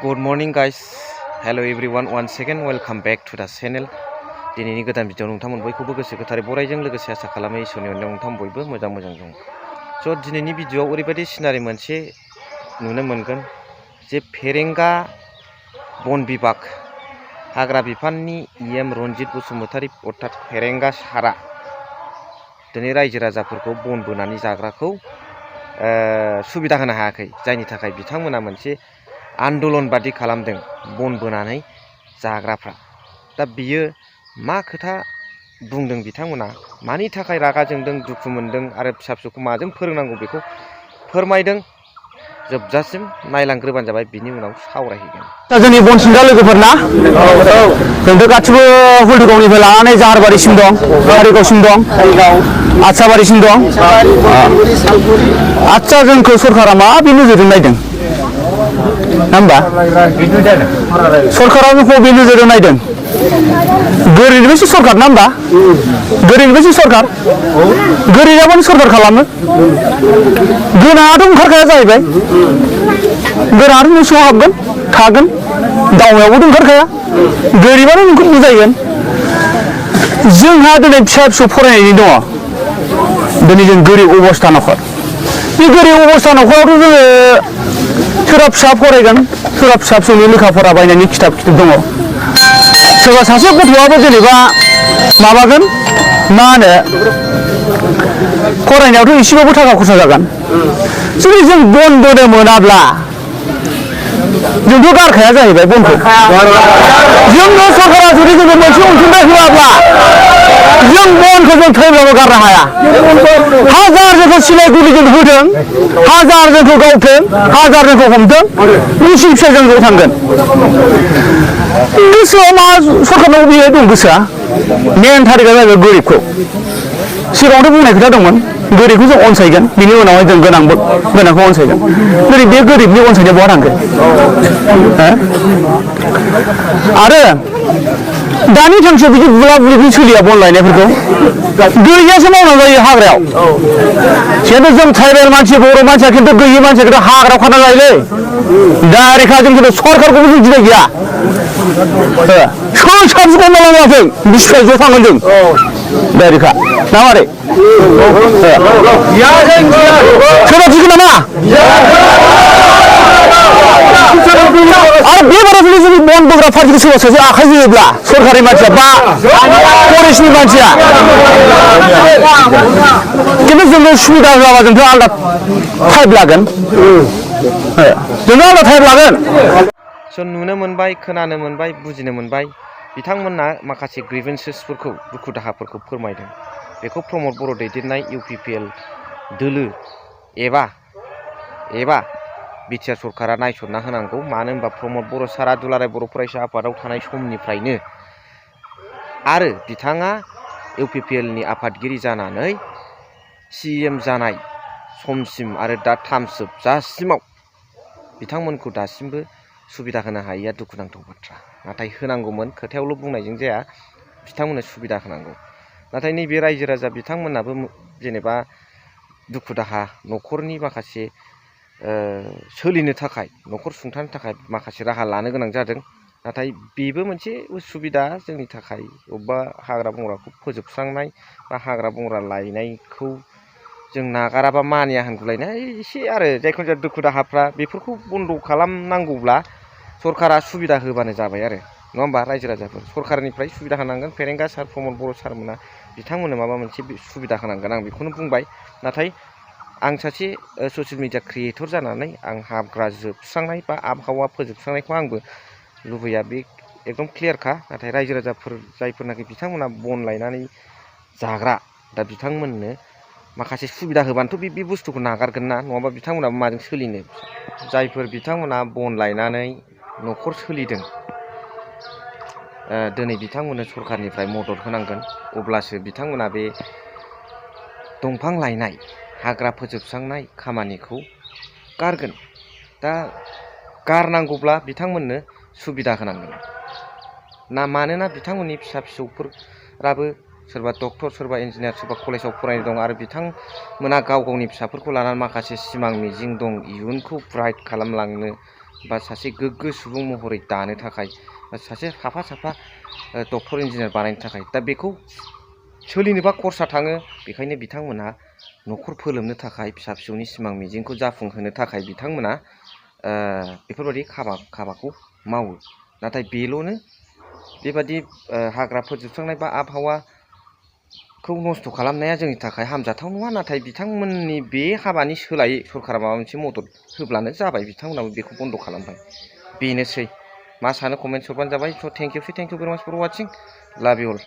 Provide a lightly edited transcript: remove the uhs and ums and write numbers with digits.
Good morning guys. Hello everyone. Once again welcome back to the channel. दिनैनि गोदान video नोंथांमोन बयखौबो गोसो गोथारै बरायजों लोगोसे आसा खालामो इसोरनि अननायाव नोंथां बयबो मोजां दं। स' दिनैनि भिडिअआव ओरैबायदि सिनारि मोनसे नुनो मोनगोन जे फेरेंगा बन बिभाग हाग्रा बिफाननि EM रनजित बसुमतारी अर्थात फेरेंगा सारा दिनै रायजो राजाफोरखौ बन बोनानै जाग्राखौ सुबिदा होनो हायाखै, जायनि थाखाय बिथांमोना मोनसे आन्दलन बादि खालामदों बन बोनानै जाग्राफ्रा। दा बियो मा खोथा बुंदों बिथांमोना, मानि थाखाय रागा जोंदों, दुखु मोनदों आरो फिसा फिसौखौ माजों फोरोंनांगौ बेखौ फोरमायदों। जोबजासिम नायलांग्रोबानो जाबाय, बिनि उनाव सावरायहैगोन। दा जोंनि बनसिंगा लोगोफोरना जोंथ' गासिबो हुल्टुगावनिफ्राय लानानै जाहारबारिसिम दं, कारिगावसिम दं, आदसाबारिसिम दं। आदसा जोंखौ सरकारा मा बे नोजोरजों नायदों नङा होमबा? सरकारा जोंखौ बे नोजोरजों नायदों। गोरिबनिफ्रायसो सरकार ना होमबा? गोरिबनिफ्रायसो सरकार, गोरिबाबानो सरकार खालामो। गोनाङाथ' ओंखारखाया जाहैबाय, गोनाङाथ' न' सिङाव हाबगोन थागोन, दावनायावबोथ' ओंखारखाया, गोरिबानो नोंखौ बुजायगोन। जोंहा दिनै फिसा फिसौ फरायनायनि दङ, दिनै जों गोरिब अबस्था न'खर। बे गोरिब अबस्था न'खरावथ' जोङो सोरबा फिसा फरायगोन, सोरबा फिसा फिसौनि लेखा फरा बायनायनि खिथाब दङ। सोरबा सासे गथ'आबो जेनेबा माबागोन मा होनो फरायनायावथ' एसेबाबो थाखा खरसा जागोन। जुदि जों बन बोनो मोनाब्ला जोंथ' गारखाया जाहैबाय बनखौ। जोंनो सरकारा जुदि जोंनो मोनसे अनसुंथाइ होआब्ला जों बनखौ जों थैब्लाबो गारनो हाया। हाजार जोंखौ सिलायगुलिजों होदों, हाजार जोंखौ गावथों, हाजार जोंखौ हमथों, बिसि फिसा जों ज' थांगोन। गोसोआव मा सरकारनाव बियो दं गोसोआ? मेन थारिखआ जाहैबाय गोरिबखौ। सिगाङावथ' बुंनाय खोथा दंमोन, गोरिबखौ जों अनसायगोन, बिनि उनावहाय जों गोनांखौ अनसायगोन। दिनै बे गोरिबनि अनसायनाया बहा थांगोन? आरो दानि थांसो बिदि बुला बुलि सोलिया बन लायनायफोरखौ, गैयासो मावना जायो हाग्रायाव। खिन्थु जों ट्राइबेल मानसि, बर' मानसिया खिन्थु गैयि मानसिया खिन्थु हाग्रायाव खाना जायोलै। डाइरेक्टखा जों खिन्थु सरकारखौबो जों गिनाय गैया। सोर साबसिखौ मावलाङाथों बिसिबां ज' थांगोन जों डाइरेक्टखा ना मारै? सोरबा गिगोन नामा? आरो बेबाराव जुदि जोंनि बन बोग्रा पार्टिखौ सोरबा सासे आखाइ होयोब्ला, सरकारि मानसिया बा फरेस्टनि मानसिया, खिन्थु जोंनो सुबिदा होआबा जोंथ' आलादा टाइप लागोन, जोंथ' आलादा टाइप लागोन। स' नुनो मोनबाय, खोनानो मोनबाय, बुजिनो मोनबाय, बिथांमोना माखासे ग्रिभेन्सेसफोरखौ, दुखु दाहाफोरखौ फोरमायदों। बेखौ प्रमद बर' दैदेननाय UPPL दोलो एबा बिटिआर सरकारा नायसनना होनांगौ। मानो होनबा प्रमद बर' सारा दुलाराय बर' फरायसा आफादाव थानाय समनिफ्रायनो आरो बिथाङा UPPLनि आफादगिरि जानानै CM जानाय समसिम आरो दा टार्म जोबजासिमाव बिथांमोनखौ दासिमबो सुबिदा होनो हायैया दुखुनांथाव बाथ्रा। नाथाय होनांगौमोन, खोथायावल' बुंनायजों जाया, बिथांमोननो सुबिदा होनांगौ। नाथाय नैबे रायजो राजा बिथांमोनाबो जेनेबा दुखु दाहा, न'खरनि माखासे सोलिनो थाखाय, न'खर सुंथानो थाखाय माखासे राहा लानो गोनां जादों। नाथाय बेबो मोनसे उसुबिदा जोंनि थाखाय। अबेबा हाग्रा बंग्राखौ फोजोबस्रांनाय बा हाग्रा बंग्रा लायनायखौ जों नागाराबा मानिया होनगुलायनाय एसे आरो जायखुनु जाया दुखु दाहाफ्रा बेफोरखौ बन्द' खालामनांगौब्ला सरकारा सुबिदा होबानो जाबाय आरो, नङा होमबा? रायजो राजाफोर सरकारनिफ्राय सुबिदा होनांगोन। फेरेंगा सार, प्रमद बर' सारमोना बिथांमोननो माबा मोनसे सुबिदा होनांगोन, आं बेखौनो बुंबाय। नाथाय आं सासे ससियेल मिडिया क्रिएटर जानानै आं हाग्रा जोबस्रांनाय बा आबहावा फोजोबस्रांनायखौ आंबो लुबैया, बे एकदम क्लियारखा। नाथाय रायजो राजाफोर जायफोरनाखि बिथांमोना बन लायनानै जाग्रा, दा बिथांमोननो माखासे सुबिदा होबानोथ' बे बुस्थुखौ नागारगोन ना, नङाबा बिथांमोनाबो माजों सोलिनो? जायफोर बिथांमोना बन लायनानै न'खर सोलिदों, दिनै बिथांमोननो सरकारनिफ्राय मदद होनांगोन। अब्लासो बिथांमोना बे दंफां लायनाय, हाग्रा फोजोबस्रांनाय खामानिखौ गारगोन। दा गारनांगौब्ला बिथांमोननो सुबिदा होनांगोन ना, मानोना बिथांमोननि फिसा फिसौफोराबो सोरबा डक्टर, सोरबा इन्जिनियार, सोरबा कलेजाव फरायनाय दं आरो बिथांमोना गाव गावनि फिसाफोरखौ लानानै माखासे सिमां मिजिं दं, इयुनखौ ब्राइट खालामलांनो बा सासे गोग्गो सुबुं महरै दानो थाखाय बा सासे साफा साफा डक्टर इन्जिनियार बानायनो थाखाय दा बेखौ सोलिनोबा खरसा थाङो बेखायनो बिथांमोना न'खर फोलोमनो थाखाय फिसा फिसौनि सिमां मिजिंखौ जाफुंहोनो थाखाय बिथांमोना बेफोरबायदि हाबाखौ मावो नाथाय बेल'नो बेबादि हाग्रा फोजोबस्रांनाय बा आबहावाखौ नस्थ' खालामनाया जोंनि थाखाय हामजाथाव नङा नाथाय बिथांमोननि बे हाबानि सोलायै सरकारा माबा मोनसे मदद होब्लानो जाबाय बिथांमोनाबो बेखौ बन्द' खालामबाय बेनोसै मा सानो कमेन्ट हरबानो जाबाय स' थेंक इउ भेरि माच फर वाचिं लाभ इउ अल